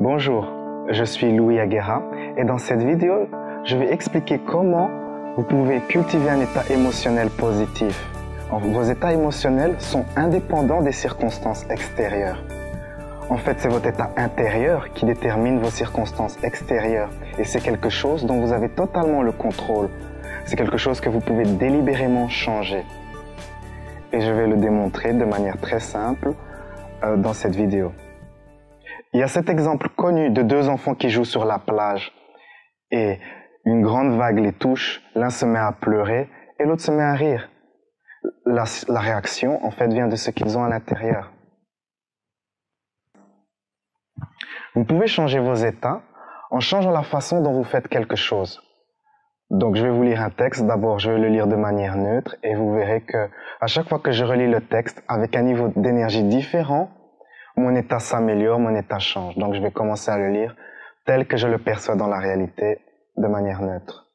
Bonjour, je suis Louis Aguera et dans cette vidéo, je vais expliquer comment vous pouvez cultiver un état émotionnel positif. Vos états émotionnels sont indépendants des circonstances extérieures. En fait, c'est votre état intérieur qui détermine vos circonstances extérieures et c'est quelque chose dont vous avez totalement le contrôle. C'est quelque chose que vous pouvez délibérément changer. Et je vais le démontrer de manière très simple dans cette vidéo. Il y a cet exemple connu de deux enfants qui jouent sur la plage et une grande vague les touche, l'un se met à pleurer et l'autre se met à rire. La réaction, en fait, vient de ce qu'ils ont à l'intérieur. Vous pouvez changer vos états en changeant la façon dont vous faites quelque chose. Donc, je vais vous lire un texte. D'abord, je vais le lire de manière neutre et vous verrez que à chaque fois que je relis le texte avec un niveau d'énergie différent, mon état s'améliore, mon état change. Donc, je vais commencer à le lire tel que je le perçois dans la réalité, de manière neutre.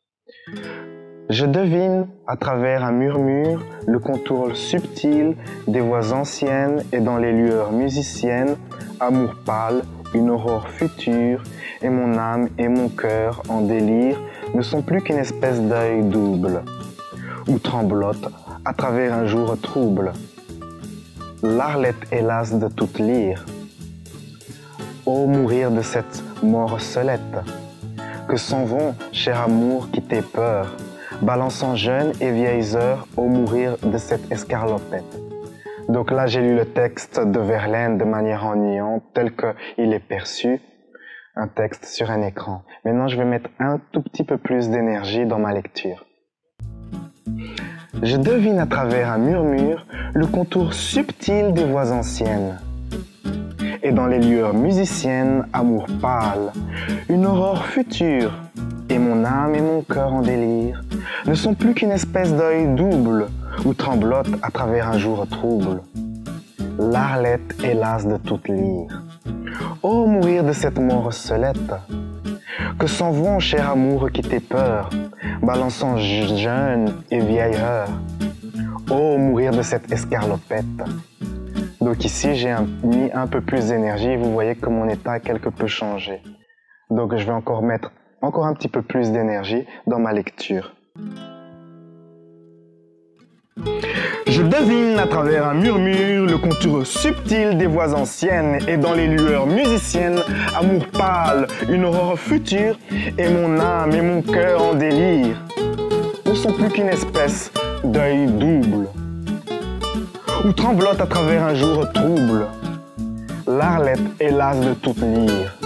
Je devine, à travers un murmure, le contour subtil des voix anciennes et dans les lueurs musiciennes, amour pâle, une aurore future, et mon âme et mon cœur en délire ne sont plus qu'une espèce d'œil double, où tremblote à travers un jour trouble. L'arlette hélas de toute lyre. Ô mourir de cette morcelette, que s'en vont, cher amour, qui t'ait peur, balançant jeunes et vieilles heures, ô mourir de cette escarlopette. Donc là, j'ai lu le texte de Verlaine de manière ennuyante, tel qu'il est perçu, un texte sur un écran. Maintenant, je vais mettre un tout petit peu plus d'énergie dans ma lecture. Je devine à travers un murmure le contour subtil des voix anciennes. Et dans les lueurs musiciennes, amour pâle, une aurore future, et mon âme et mon cœur en délire, ne sont plus qu'une espèce d'œil double, où tremblote à travers un jour trouble. L'arlette hélas de toute lyre. Ô mourir de cette morcelette, que s'en vont, cher amour, qui t'ait peur, balançant jeune et vieille heure. Ô mourir de cette escarlopette. Donc ici, j'ai mis un peu plus d'énergie et vous voyez que mon état a quelque peu changé. Donc je vais encore mettre encore un petit peu plus d'énergie dans ma lecture. Je devine à travers un murmure le contour subtil des voix anciennes et dans les lueurs musiciennes, amour pâle, une aurore future et mon âme et mon cœur en délire ne sont plus qu'une espèce d'œil double où tremblote à travers un jour trouble l'arlette hélas de toute lyre.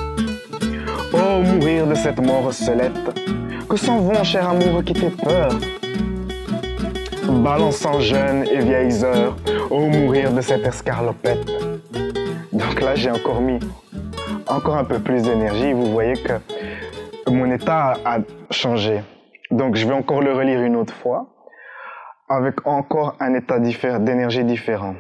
Oh mourir de cette morcelette, que s'en vont, cher amour, qui t'ait peur, balançant jeunes et vieilles heures, oh mourir de cette escarlopette. Donc là, j'ai encore mis encore un peu plus d'énergie. Vous voyez que mon état a changé. Donc je vais encore le relire une autre fois, avec encore un état d'énergie différent.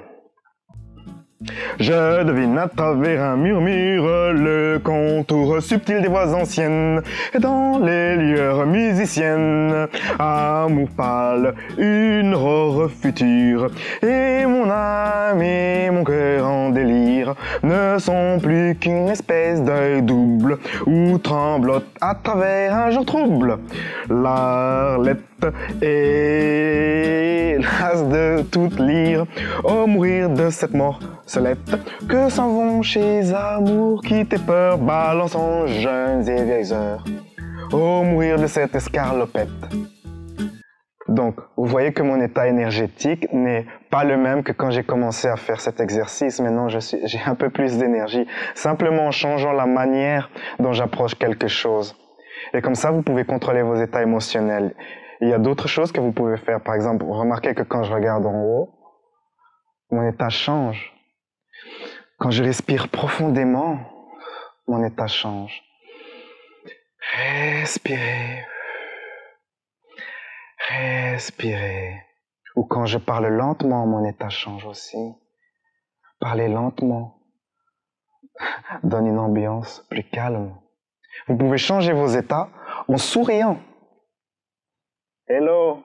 Je devine à travers un murmure le contour subtil des voix anciennes et dans les lueurs musiciennes, amour pâle, une aurore future et mon âme et mon cœur en délire ne sont plus qu'une espèce d'œil double où tremblote à travers un jour trouble l'arlette et las de toute lyre, oh mourir de cette morcelette, que s'en vont chez amour qui t'ait peur, balançant jeunes et vieilles heures, oh mourir de cette escarlopette. Donc, vous voyez que mon état énergétique n'est pas le même que quand j'ai commencé à faire cet exercice. Maintenant, j'ai un peu plus d'énergie, simplement en changeant la manière dont j'approche quelque chose. Et comme ça, vous pouvez contrôler vos états émotionnels. Il y a d'autres choses que vous pouvez faire. Par exemple, remarquez que quand je regarde en haut, mon état change. Quand je respire profondément, mon état change. Respirez. Respirez. Ou quand je parle lentement, mon état change aussi. Parler lentement donne une ambiance plus calme. Vous pouvez changer vos états en souriant. Hello!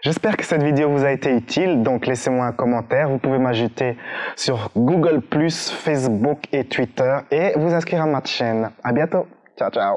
J'espère que cette vidéo vous a été utile, donc laissez-moi un commentaire. Vous pouvez m'ajouter sur Google+, Facebook et Twitter et vous inscrire à ma chaîne. À bientôt. Ciao, ciao.